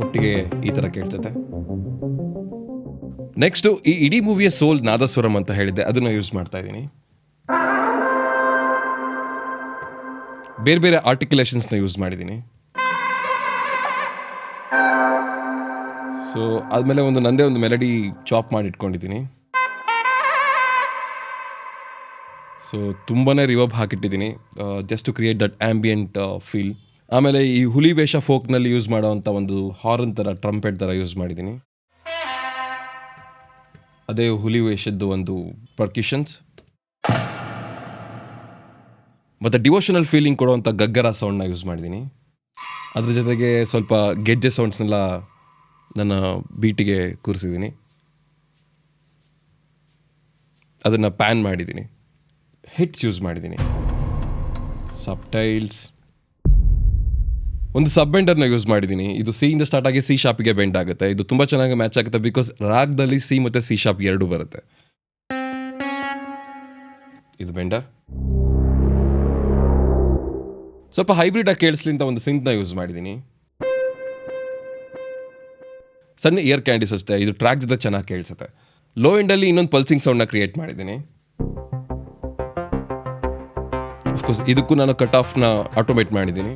ಒಟ್ಟಿಗೆ ಈ ಥರ ಕೇಳ್ತದೆ. ನೆಕ್ಸ್ಟು ಈ ಇಡೀ ಮೂವಿಯ ಸೋಲ್ ನಾದಸ್ವರಂ ಅಂತ ಹೇಳಿದ್ದೆ, ಅದನ್ನು ಯೂಸ್ ಮಾಡ್ತಾ ಇದ್ದೀನಿ. ಬೇರೆ ಬೇರೆ ಆರ್ಟಿಕ್ಯುಲೇಷನ್ಸ್ನ ಯೂಸ್ ಮಾಡಿದ್ದೀನಿ. ಸೊ ಆದಮೇಲೆ ನಂದೇ ಒಂದು ಮೆಲಡಿ ಚಾಪ್ ಮಾಡಿ ಇಟ್ಕೊಂಡಿದ್ದೀನಿ. ಸೊ ತುಂಬಾ ರಿವರ್ಬ್ ಹಾಕಿಟ್ಟಿದ್ದೀನಿ just to create that ambient feel. ಆಮೇಲೆ ಈ ಹುಲಿ ವೇಷ ಫೋಕ್ನಲ್ಲಿ ಯೂಸ್ ಮಾಡೋವಂಥ ಒಂದು ಹಾರ್ನ್ ಥರ, ಟ್ರಂಪೆಟ್ ಥರ ಯೂಸ್ ಮಾಡಿದ್ದೀನಿ. ಅದೇ ಹುಲಿ ವೇಷದ್ದು ಒಂದು ಪರ್ಕ್ಯೂಷನ್ಸ್ ಮತ್ತು ಡಿವೋಷನಲ್ ಫೀಲಿಂಗ್ ಕೊಡುವಂಥ ಗಗ್ಗರ ಸೌಂಡ್ನ ಯೂಸ್ ಮಾಡಿದ್ದೀನಿ. ಅದ್ರ ಜೊತೆಗೆ ಸ್ವಲ್ಪ ಗೆಜ್ಜೆ ಸೌಂಡ್ಸ್ನೆಲ್ಲ ನನ್ನ ಬೀಟಿಗೆ ಕೂರಿಸಿದ್ದೀನಿ. ಅದನ್ನು ಪ್ಯಾನ್ ಮಾಡಿದ್ದೀನಿ. ಹಿಟ್ಸ್ ಯೂಸ್ ಮಾಡಿದ್ದೀನಿ. ಸಬ್ಟೈಲ್ಸ್, ಒಂದು ಸಬ್ ಬೆಂಡರ್ನ ಯೂಸ್ ಮಾಡಿದ್ದೀನಿ. ಇದು ಸಿ ಇಂದ ಸ್ಟಾರ್ಟ್ ಆಗಿ ಸಿ ಶಾಪಿಗೆ ಬೆಂಡ್ ಆಗುತ್ತೆ. ಇದು ತುಂಬ ಚೆನ್ನಾಗಿ ಮ್ಯಾಚ್ ಆಗುತ್ತೆ ಬಿಕಾಸ್ ರಾಗದಲ್ಲಿ ಸಿ ಮತ್ತು ಸಿ ಶಾಪ್ ಎರಡೂ ಬರುತ್ತೆ. ಇದು ಬೆಂಡರ್. ಸ್ವಲ್ಪ ಹೈಬ್ರಿಡಾಗಿ ಕೇಳಿಸ್ಲಿ ಅಂತ ಒಂದು ಸಿಂತ್ನ ಯೂಸ್ ಮಾಡಿದ್ದೀನಿ. ಸಣ್ಣ ಇಯರ್ ಕ್ಯಾಂಡೀಸ್ ಅಷ್ಟೇ, ಇದು ಟ್ರ್ಯಾಕ್ ಜೊತೆ ಚೆನ್ನಾಗಿ ಕೇಳಿಸುತ್ತೆ. ಲೋ ಎಂಡಲ್ಲಿ ಇನ್ನೊಂದು ಪಲ್ಸಿಂಗ್ ಸೌಂಡ್ನ ಕ್ರಿಯೇಟ್ ಮಾಡಿದ್ದೀನಿ. ಅಫ್ಕೋರ್ಸ್ ಇದಕ್ಕೂ ನಾನು ಕಟ್ ಆಫ್ನ ಆಟೋಮೇಟ್ ಮಾಡಿದ್ದೀನಿ.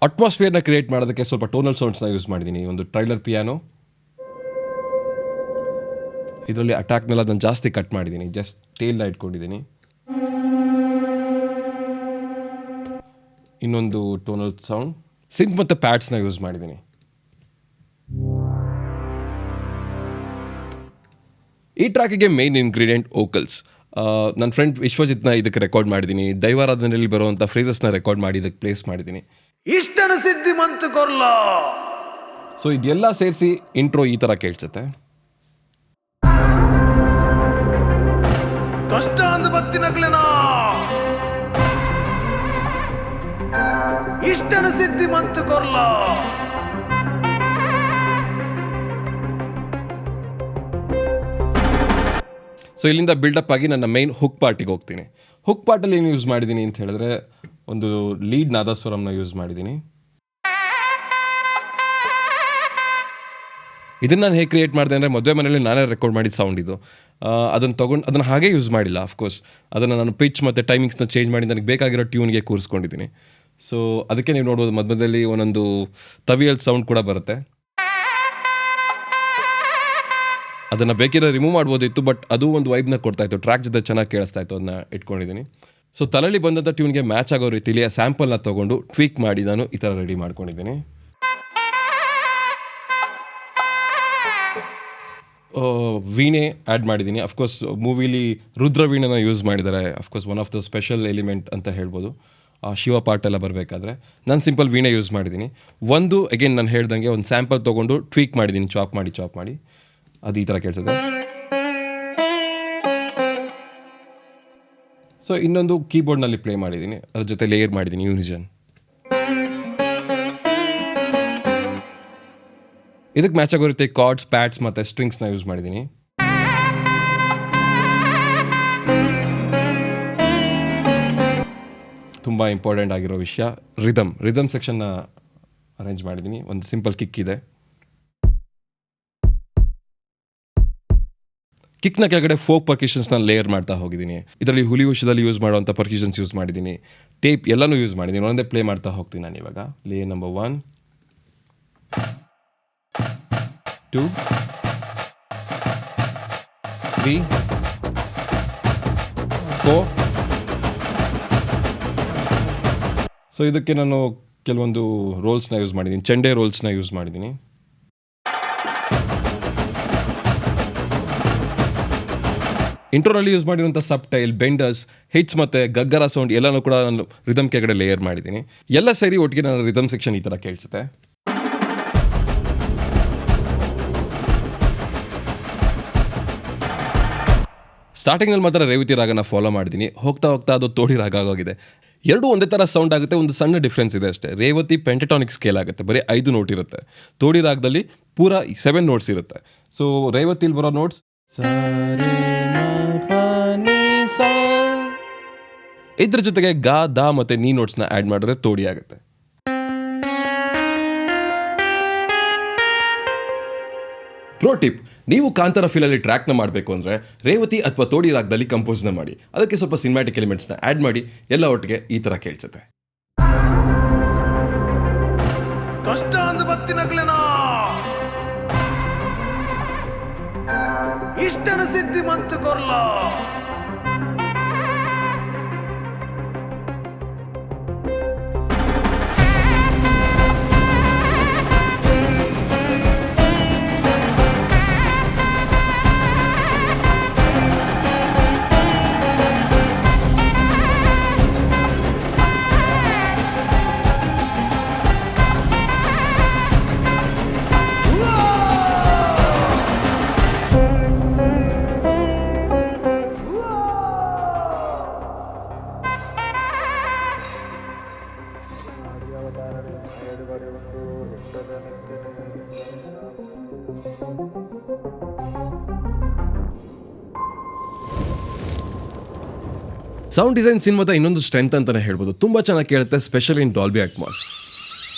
ಅಟ್ಮಾಸ್ಫಿಯರ್ನ ಕ್ರಿಯೇಟ್ ಮಾಡೋದಕ್ಕೆ ಸ್ವಲ್ಪ ಟೋನಲ್ ಸೌಂಡ್ಸ್ನ ಯೂಸ್ ಮಾಡಿದ್ದೀನಿ. ಒಂದು ಟ್ರೈಲರ್ ಪಿಯಾನೋ, ಇದರಲ್ಲಿ ಅಟ್ಯಾಕ್ನೆಲ್ಲ ನಾನು ಜಾಸ್ತಿ ಕಟ್ ಮಾಡಿದ್ದೀನಿ, ಜಸ್ಟ್ ಟೇಲ್ನ ಇಟ್ಕೊಂಡಿದ್ದೀನಿ. ಇನ್ನೊಂದು ಟೋನಲ್ ಸೌಂಡ್, ಸಿಂತ್ ಮತ್ತು ಪ್ಯಾಡ್ಸ್ನ ಯೂಸ್ ಮಾಡಿದ್ದೀನಿ. ಈ ಟ್ರ್ಯಾಕಿಗೆ ಮೇನ್ ಇಂಗ್ರೀಡಿಯೆಂಟ್ ವೋಕಲ್ಸ್. ನನ್ನ ಫ್ರೆಂಡ್ ವಿಶ್ವಜಿತ್ನ ಇದಕ್ಕೆ ರೆಕಾರ್ಡ್ ಮಾಡಿದ್ದೀನಿ. ದೈವಾರಾಧನೆಯಲ್ಲಿ ಬರುವಂಥ ಫ್ರೇಸಸ್ನ ರೆಕಾರ್ಡ್ ಮಾಡಿ ಇದಕ್ಕೆ ಪ್ಲೇಸ್ ಮಾಡಿದ್ದೀನಿ. ಇಷ್ಟನ ಸಿದ್ಧಿ ಮಂತು ಕೊರ್ಲ. ಸೊ ಇದೆಲ್ಲ ಸೇರಿಸಿ ಇಂಟ್ರೋ ಈ ಥರ ಕೇಳಿಸುತ್ತೆ. ಕಷ್ಟ ಅಂದ ಬತ್ತಿನಗ್ಲೇನಾ ಇಷ್ಟನ ಸಿದ್ಧಿ ಮಂತು ಕೊರ್ಲ. ಸೊ ಇಲ್ಲಿಂದ ಬಿಲ್ಡಪ್ ಆಗಿ ನನ್ನ ಮೈನ್ ಹುಕ್ ಪಾರ್ಟಿಗೆ ಹೋಗ್ತೀನಿ. ಹುಕ್ ಪಾರ್ಟಲ್ಲಿ ಏನು ಯೂಸ್ ಮಾಡಿದ್ದೀನಿ ಅಂತ ಹೇಳಿದ್ರೆ, ಒಂದು ಲೀಡ್ ನಾದಸ್ವರಂನ ಯೂಸ್ ಮಾಡಿದ್ದೀನಿ. ಇದನ್ನು ನಾನು ಹೇಗೆ ಕ್ರಿಯೇಟ್ ಮಾಡಿದೆ ಅಂದರೆ, ಮದುವೆ ಮನೆಯಲ್ಲಿ ನಾನೇ ರೆಕಾರ್ಡ್ ಮಾಡಿದ ಸೌಂಡ್ ಇದು. ಅದನ್ನು ಹಾಗೆ ಯೂಸ್ ಮಾಡಿಲ್ಲ. ಅಫ್ಕೋರ್ಸ್ ಅದನ್ನು ನಾನು ಪಿಚ್ ಮತ್ತು ಟೈಮಿಂಗ್ಸ್ನ ಚೇಂಜ್ ಮಾಡಿ ನನಗೆ ಬೇಕಾಗಿರೋ ಟ್ಯೂನ್ಗೆ ಕೂರಿಸ್ಕೊಂಡಿದ್ದೀನಿ. ಸೊ ಅದಕ್ಕೆ ನೀವು ನೋಡ್ಬೋದು ಮಧ್ಯದಲ್ಲಿ ಒಂದೊಂದು ತವಿಯಲ್ ಸೌಂಡ್ ಕೂಡ ಬರುತ್ತೆ. ಅದನ್ನು ಬೇಕಿರೋ ರಿಮೂವ್ ಮಾಡ್ಬೋದಿತ್ತು, ಬಟ್ ಅದು ಒಂದು ವೈಬ್ನ ಕೊಡ್ತಾಯಿತ್ತು, ಟ್ರ್ಯಾಕ್ ಜೊತೆ ಚೆನ್ನಾಗಿ ಕೇಳಿಸ್ತಾ ಇತ್ತು, ಅದನ್ನ ಇಟ್ಕೊಂಡಿದ್ದೀನಿ. ಸೊ ತಲೆಯಲ್ಲಿ ಬಂದಂಥ ಟ್ಯೂನ್ಗೆ ಮ್ಯಾಚ್ ಆಗೋ ರೀತಿಲಿ ಆ ಸ್ಯಾಂಪಲ್ನ ತೊಗೊಂಡು ಟ್ವೀಕ್ ಮಾಡಿ ನಾನು ಈ ಥರ ರೆಡಿ ಮಾಡ್ಕೊಂಡಿದ್ದೀನಿ. ವೀಣೆ ಆ್ಯಡ್ ಮಾಡಿದ್ದೀನಿ. ಅಫ್ಕೋರ್ಸ್ ಮೂವಿಲಿ ರುದ್ರ ವೀಣೆನ ಯೂಸ್ ಮಾಡಿದ್ದಾರೆ. Of course one of the special element ಅಂತ ಹೇಳ್ಬೋದು. ಶಿವ ಪಾರ್ಟ್ ಎಲ್ಲ ಬರಬೇಕಾದ್ರೆ ನಾನು ಸಿಂಪಲ್ ವೀಣೆ ಯೂಸ್ ಮಾಡಿದ್ದೀನಿ. ಒಂದು ಅಗೇನ್ ನಾನು ಹೇಳ್ದಂಗೆ ಒಂದು ಸ್ಯಾಂಪಲ್ ತೊಗೊಂಡು ಟ್ವೀಕ್ ಮಾಡಿದ್ದೀನಿ, ಚಾಪ್ ಮಾಡಿ ಅದು ಈ ಥರ ಕೇಳಿಸುತ್ತೆ. ಸೊ ಇನ್ನೊಂದು ಕೀಬೋರ್ಡ್ನಲ್ಲಿ ಪ್ಲೇ ಮಾಡಿದ್ದೀನಿ, ಅದ್ರ ಜೊತೆ ಲೇಯರ್ ಮಾಡಿದ್ದೀನಿ ಯೂನಿಜನ್. ಇದಕ್ಕೆ ಮ್ಯಾಚ್ ಆಗೋ ರೀತಿ ಕಾರ್ಡ್ಸ್, ಪ್ಯಾಡ್ಸ್ ಮತ್ತು ಸ್ಟ್ರಿಂಗ್ಸ್ನ ಯೂಸ್ ಮಾಡಿದ್ದೀನಿ. ತುಂಬ ಇಂಪಾರ್ಟೆಂಟ್ ಆಗಿರೋ ವಿಷಯ ರಿದಮ್ ಸೆಕ್ಷನ್ನ ಅರೇಂಜ್ ಮಾಡಿದ್ದೀನಿ. ಒಂದು ಸಿಂಪಲ್ ಕಿಕ್ ಇದೆ. ಕಿಕ್ನ ಕೆಳಗಡೆ ಫೋಕ್ ಪರ್ಕ್ಯೂಷನ್ಸ್ನ ಲೇಯರ್ ಮಾಡ್ತಾ ಹೋಗಿದ್ದೀನಿ. ಇದರಲ್ಲಿ ಹುಲಿ ವೇಷದಲ್ಲಿ ಯೂಸ್ ಮಾಡುವಂಥ ಪರ್ಕ್ಯೂಷನ್ಸ್ ಯೂಸ್ ಮಾಡಿದ್ದೀನಿ. ಟೇಪ್ ಎಲ್ಲನೂ ಯೂಸ್ ಮಾಡಿದ್ದೀನಿ. ಒಂದೇ ಪ್ಲೇ ಮಾಡ್ತಾ ಹೋಗ್ತೀನಿ ನಾನು ಇವಾಗ. Layer number 1, 2 3 4. ಸೊ ಇದಕ್ಕೆ ನಾನು ಕೆಲವೊಂದು ರೋಲ್ಸ್ನ ಯೂಸ್ ಮಾಡಿದ್ದೀನಿ, ಚೆಂಡೆ ರೋಲ್ಸ್ನ ಯೂಸ್ ಮಾಡಿದ್ದೀನಿ. ಇಂಟ್ರೋನಲ್ಲಿ ಯೂಸ್ ಮಾಡಿರುವಂಥ ಸಬ್ ಟೈಲ್, ಬೆಂಡರ್ಸ್, ಹಿಟ್ಸ್ ಮತ್ತು ಗಗ್ಗರ ಸೌಂಡ್ ಎಲ್ಲನೂ ಕೂಡ ನಾನು ರಿದಮ್ ಕೆಳಗಡೆ ಲೇಯರ್ ಮಾಡಿದ್ದೀನಿ. ಎಲ್ಲ ಸೇರಿ ಒಟ್ಟಿಗೆ ನಾನು ರಿದಮ್ ಸೆಕ್ಷನ್ ಈ ಥರ ಕೇಳಿಸುತ್ತೆ. ಸ್ಟಾರ್ಟಿಂಗಲ್ಲಿ ಮಾತ್ರ ರೇವತಿ ರಾಗನ ಫಾಲೋ ಮಾಡಿದ್ದೀನಿ. ಹೋಗ್ತಾ ಹೋಗ್ತಾ ಅದು ತೋಡಿ ರಾಗ ಆಗೋಗಿದೆ. ಎರಡೂ ಒಂದೇ ಥರ ಸೌಂಡ್ ಆಗುತ್ತೆ, ಒಂದು ಸಣ್ಣ ಡಿಫ್ರೆನ್ಸ್ ಇದೆ ಅಷ್ಟೇ. ರೇವತಿ ಪೆಂಟಟಾನಿಕ್ ಸ್ಕೇಲ್ ಆಗುತ್ತೆ, ಬರೀ 5 ನೋಟ್ ಇರುತ್ತೆ. ತೋಡಿ ರಾಗದಲ್ಲಿ ಪೂರಾ 7 ನೋಟ್ಸ್ ಇರುತ್ತೆ. ಸೊ ರೇವತಿಲಿ ಬರೋ ನೋಟ್ಸ್ ಇದ್ರ ಜೊತೆಗೆ ಗಾ, ದಾ ಮತ್ತು ನೀ ನೋಟ್ಸ್ನ ಆ್ಯಡ್ ಮಾಡಿದ್ರೆ ತೋಡಿ ಆಗುತ್ತೆ. ಪ್ರೋ ಟಿಪ್, ನೀವು ಕಾಂತಾರ ಫೀಲಲ್ಲಿ ಟ್ರ್ಯಾಕ್ನ ಮಾಡಬೇಕು ಅಂದರೆ ರೇವತಿ ಅಥವಾ ತೋಡಿ ರಾಗದಲ್ಲಿ ಕಂಪೋಸ್ನ ಮಾಡಿ, ಅದಕ್ಕೆ ಸ್ವಲ್ಪ ಸಿನಿಮ್ಯಾಟಿಕ್ ಎಲಿಮೆಂಟ್ಸ್ನ ಆ್ಯಡ್ ಮಾಡಿ, ಎಲ್ಲ ಒಟ್ಟಿಗೆ ಈ ಥರ ಕೇಳಿಸುತ್ತೆ. ಕಷ್ಟ ಅಂದು ಬತ್ತಿನಗ್ಲೆನಾ ಇಷ್ಟನ ಸಿದ್ಧಿ ಮಂತು ಕೊರ್ಲ. ಸೌಂಡ್ ಡಿಸೈನ್ ಸಿನಿಮಾದ ಇನ್ನೊಂದು ಸ್ಟ್ರೆಂತ್ ಅಂತಲೇ ಹೇಳ್ಬೋದು. ತುಂಬ ಚೆನ್ನಾಗಿ ಕೇಳುತ್ತೆ, specially in Dolby Atmos.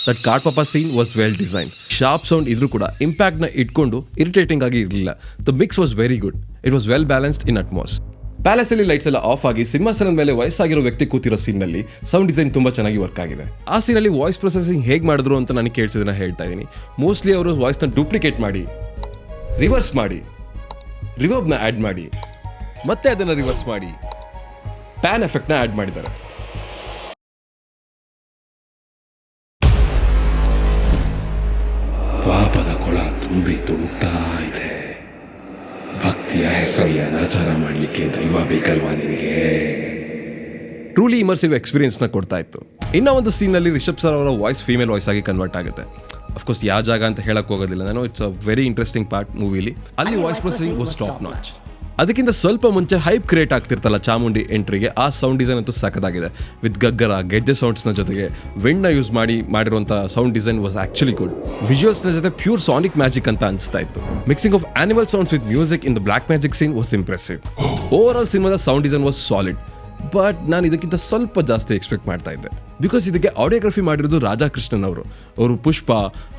That card ಪಾಪ scene was well design. Sharp sound ಇದ್ರೂ ಕೂಡ ಇಂಪ್ಯಾಕ್ಟ್ನ ಇಟ್ಕೊಂಡು ಇರಿಟೇಟಿಂಗ್ ಆಗಿ ಇರಲಿಲ್ಲ. The mix was very good. It was well balanced in Atmos. ಪ್ಯಾಲೇಸಲ್ಲಿ ಲೈಟ್ಸ್ ಎಲ್ಲ ಆಫ್ ಆಗಿ ಸಿಂಹಾಸನದ ಮೇಲೆ ವಯಸ್ಸಾಗಿರೋ ವ್ಯಕ್ತಿ ಕೂತಿರೋ ಸೀನ್ನಲ್ಲಿ ಸೌಂಡ್ ಡಿಸೈನ್ ತುಂಬ ಚೆನ್ನಾಗಿ ವರ್ಕ್ ಆಗಿದೆ. ಆ ಸೀನಲ್ಲಿ ವಾಯ್ಸ್ ಪ್ರೊಸೆಸಿಂಗ್ ಹೇಗೆ ಮಾಡಿದ್ರು ಅಂತ ನನಗೆ ಕೇಳಿಸಿದ್ರೆ ಹೇಳ್ತಾ ಇದ್ದೀನಿ. ಮೋಸ್ಟ್ಲಿ ಅವರು ವಾಯ್ಸ್ನ ಡೂಪ್ಲಿಕೇಟ್ ಮಾಡಿ, ರಿವರ್ಸ್ ಮಾಡಿ, ರಿವರ್ಬ್ನ ಆ್ಯಡ್ ಮಾಡಿ, ಮತ್ತೆ ಅದನ್ನು ರಿವರ್ಸ್ ಮಾಡಿ, ಪ್ಯಾನ್ ಎಫೆಕ್ಟ್ನ ಆ್ಯಡ್ ಮಾಡಿದ್ದಾರೆ. ಪಾಪದ ಕೊಳ ತುಂಬಿ ತುಳುಕ್ತಾ ಇದೆ. ಭಕ್ತಿಯ ಹೆಸರಲ್ಲಿ ಅನಾಚಾರ ಮಾಡಲಿಕ್ಕೆ ದೈವ ಬೇಕಲ್ವಾ ನಿನಗೆ? ಟ್ರೂಲಿ ಇಮರ್ಸಿವ್ ಎಕ್ಸ್ಪೀರಿಯನ್ಸ್ನ ಕೊಡ್ತಾ ಇತ್ತು. ಇನ್ನೂ ಒಂದು ಸೀನಲ್ಲಿ ರಿಷಬ್ ಸರ್ ಅವರ ವಾಯ್ಸ್ ಫೀಮೇಲ್ ವಾಯ್ಸ್ ಆಗಿ ಕನ್ವರ್ಟ್ ಆಗುತ್ತೆ. ಅಫ್ಕೋರ್ಸ್ ಯಾವ ಜಾಗ ಅಂತ ಹೇಳಕ್ಕೆ ಹೋಗೋದಿಲ್ಲ ನಾನು. It's a very interesting part ಮೂವಿಲಿ. ಅಲ್ಲಿ voice processing was top notch. ಅದಕ್ಕಿಂತ ಸ್ವಲ್ಪ ಮುಂಚೆ ಹೈಪ್ ಕ್ರಿಯೇಟ್ ಆಗ್ತಿರ್ತಲ್ಲ ಚಾಮುಂಡಿ ಎಂಟ್ರಿಗೆ, ಆ ಸೌಂಡ್ ಡಿಸೈನ್ ಅಂತೂ ಸಖತ್ತಾಗಿದೆ. ವಿತ್ ಗಗ್ಗರ, ಗೆಜ್ಜೆ ಸೌಂಡ್ಸ್ನ ಜೊತೆಗೆ ವಿಂಡ್ನ ಯೂಸ್ ಮಾಡಿರುವಂಥ sound design was actually good. ವಿಜುವಲ್ಸ್ನ ಜೊತೆ ಪ್ಯೂರ್ ಸಾನಿಕ್ ಮ್ಯಾಜಿಕ್ ಅಂತ ಅನಿಸ್ತಾ ಇತ್ತು. Mixing of animal sounds with music in the black magic scene was impressive. Overall ಸಿನಿಮಾದ sound design was solid. But ನಾನು ಇದಕ್ಕಿಂತ ಸ್ವಲ್ಪ ಜಾಸ್ತಿ ಎಕ್ಸ್ಪೆಕ್ಟ್ ಮಾಡ್ತಾ ಇದ್ದೆ. ಬಿಕಾಸ್ ಇದಕ್ಕೆ ಆಡಿಯೋಗ್ರಫಿ ಮಾಡಿರೋದು ರಾಧಾಕೃಷ್ಣನ್ ಅವರು ಪುಷ್ಪ,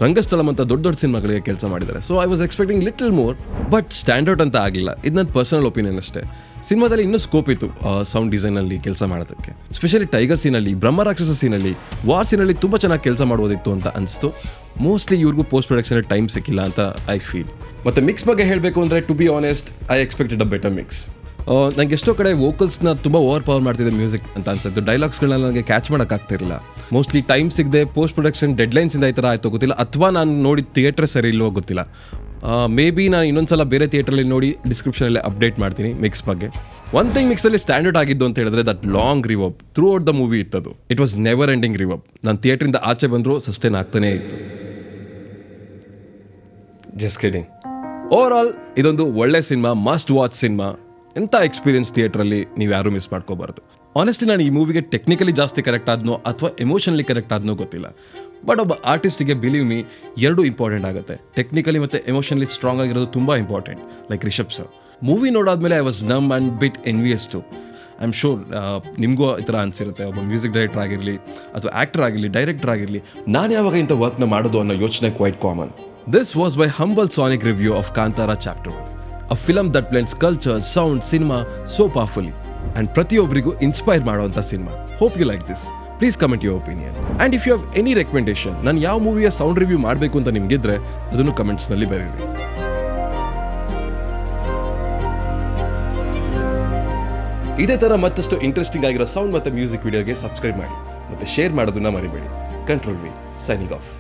ರಂಗಸ್ಥಳಂ ಅಂತ ದೊಡ್ಡ ದೊಡ್ಡ ಸಿನಿಮಾಗಳಿಗೆ ಕೆಲಸ ಮಾಡಿದ್ದಾರೆ. So I was expecting little more, but standard ಅಂತ ಆಗಿಲ್ಲ. ಇದು ನನ್ನ ಪರ್ಸನಲ್ ಒಪಿನಿಯನ್ ಅಷ್ಟೇ. ಸಿನಿಮಾದಲ್ಲಿ ಇನ್ನೂ ಸ್ಕೋಪ್ ಇತ್ತು ಸೌಂಡ್ ಡಿಸೈನಲ್ಲಿ ಕೆಲಸ ಮಾಡೋದಕ್ಕೆ. ಸ್ಪೆಷಲಿ ಟೈಗರ್ ಸೀನಲ್ಲಿ, ಬ್ರಹ್ಮರಾಕ್ಷಸ ಸೀನಲ್ಲಿ, ವಾರ್ ಸೀನಲ್ಲಿ ತುಂಬ ಚೆನ್ನಾಗಿ ಕೆಲಸ ಮಾಡ್ಬೋದಿತ್ತು ಅಂತ ಅನಿಸ್ತು. ಮೋಸ್ಟ್ಲಿ ಇವ್ರಿಗೂ ಪೋಸ್ಟ್ ಪ್ರೊಡಕ್ಷನ್ ಟೈಮ್ ಸಿಕ್ಕಿಲ್ಲ ಅಂತ ಐ ಫೀಲ್. ಮತ್ತು ಮಿಕ್ಸ್ ಬಗ್ಗೆ ಹೇಳಬೇಕು ಅಂದರೆ, to be honest, I expected a better mix. ನನಗೆ ಎಷ್ಟೋ ಕಡೆ ವೋಕಲ್ಸ್ನ ತುಂಬ ಓವರ್ ಪವರ್ ಮಾಡ್ತಿದ್ದೆ ಮ್ಯೂಸಿಕ್ ಅಂತ ಅನ್ಸುತ್ತೆ. ಡೈಲಾಗ್ಸ್ಗಳನ್ನ ನನಗೆ ಕ್ಯಾಚ್ ಮಾಡೋಕ್ಕಾಗ್ತಿರಲಿಲ್ಲ. ಮೋಸ್ಟ್ಲಿ ಟೈಮ್ ಸಿಗದೆ ಪೋಸ್ಟ್ ಪ್ರೊಡಕ್ಷನ್ ಡೆಡ್ಲೈನ್ಸಿಂದ ಈ ಥರ ಆಯಿತು ಗೊತ್ತಿಲ್ಲ, ಅಥವಾ ನಾನು ನೋಡಿದ ಥಿಯೇಟ್ರ್ ಸರಿ ಇಲ್ಲವೋ ಗೊತ್ತಿಲ್ಲ. ಮೇ ಬಿ ನಾನು ಇನ್ನೊಂದ್ಸಲ ಬೇರೆ ಥಿಯೇಟ್ರಲ್ಲಿ ನೋಡಿ ಡಿಸ್ಕ್ರಿಪ್ಷನಲ್ಲಿ ಅಪ್ಡೇಟ್ ಮಾಡ್ತೀನಿ ಮಿಕ್ಸ್ ಬಗ್ಗೆ. ಒನ್ ಥಿಂಗ್ ಮಿಕ್ಸಲ್ಲಿ ಸ್ಟ್ಯಾಂಡರ್ಡ್ ಆಗಿದ್ದು ಅಂತ ಹೇಳಿದ್ರೆ that long reverb throughout the movie ಇತ್ತದು. It was never ending reverb. ನಾನು ಥಿಯೇಟ್ರಿಂದ ಆಚೆ ಬಂದರೂ ಸಸ್ಟೇನ್ ಆಗ್ತಾನೇ ಇತ್ತು. Just kidding. ಓವರ್ ಆಲ್ ಇದೊಂದು ಒಳ್ಳೆ ಸಿನಿಮಾ, ಮಸ್ಟ್ ವಾಚ್ ಸಿನಿಮಾ. ಎಂಥ ಎಕ್ಸ್ಪೀರಿಯನ್ಸ್ ಥಿಯೇಟ್ರಲ್ಲಿ ನೀವು ಯಾರೂ ಮಿಸ್ ಮಾಡ್ಕೋಬಾರ್ದು. ಆನೆಸ್ಟ್ಲಿ ನಾನು ಈ ಮೂವಿಗೆ ಟೆಕ್ನಿಕಲಿ ಜಾಸ್ತಿ ಕರೆಕ್ಟ್ ಆದ್ನೋ ಅಥವಾ ಎಮೋಷನಲಿ ಕರೆಕ್ಟ್ ಆದ್ನೋ ಗೊತ್ತಿಲ್ಲ. ಬಟ್ ಒಬ್ಬ ಆರ್ಟಿಸ್ಟಿಗೆ ಬಿಲೀವ್ ಮೀ ಎರಡೂ ಇಂಪಾರ್ಟೆಂಟ್ ಆಗುತ್ತೆ. ಟೆಕ್ನಿಕಲಿ ಮತ್ತು ಎಮೋಷನಲಿ ಸ್ಟ್ರಾಂಗ್ ಆಗಿರೋದು ತುಂಬ important. Like Rishab sir movie ನೋಡಾದ್ಮೇಲೆ I was numb and bit envious too. I am sure ನಿಮಗೂ ಈ ಥರ ಅನಿಸಿರುತ್ತೆ. ಒಬ್ಬ ಮ್ಯೂಸಿಕ್ ಡೈರೆಕ್ಟರ್ ಆಗಿರಲಿ ಅಥವಾ ಆ್ಯಕ್ಟರ್ ಆಗಿರಲಿ, ಡೈರೆಕ್ಟರ್ ಆಗಿರಲಿ, ನಾನು ಯಾವಾಗ ಇಂಥ ವರ್ಕ್ನ ಮಾಡೋದು ಅನ್ನೋ ಯೋಚನೆ quite common. This was my humble sonic review of Kantara chapter 1. A film that blends culture, sound, cinema so powerfully and ಪ್ರತಿಯೊಬ್ಬರಿಗೂ ಇನ್ಸ್ಪೈರ್ ಮಾಡುವಂಥ cinema. Hope you like this. Please comment your opinion. And if you have any recommendation, ನಾನು ಯಾವ ಮೂವಿಯ sound review ಮಾಡಬೇಕು ಅಂತ ನಿಮಗಿದ್ರೆ ಅದನ್ನು ಕಮೆಂಟ್ಸ್ನಲ್ಲಿ ಬರೀರಿ. ಇದೇ ಥರ ಮತ್ತಷ್ಟು ಇಂಟ್ರೆಸ್ಟಿಂಗ್ ಆಗಿರೋ ಸೌಂಡ್ ಮತ್ತು ಮ್ಯೂಸಿಕ್ ವಿಡಿಯೋಗೆ ಸಬ್ಸ್ಕ್ರೈಬ್ ಮಾಡಿ ಮತ್ತು ಶೇರ್ ಮಾಡೋದನ್ನ ಮರಿಬೇಡಿ. Control V signing of.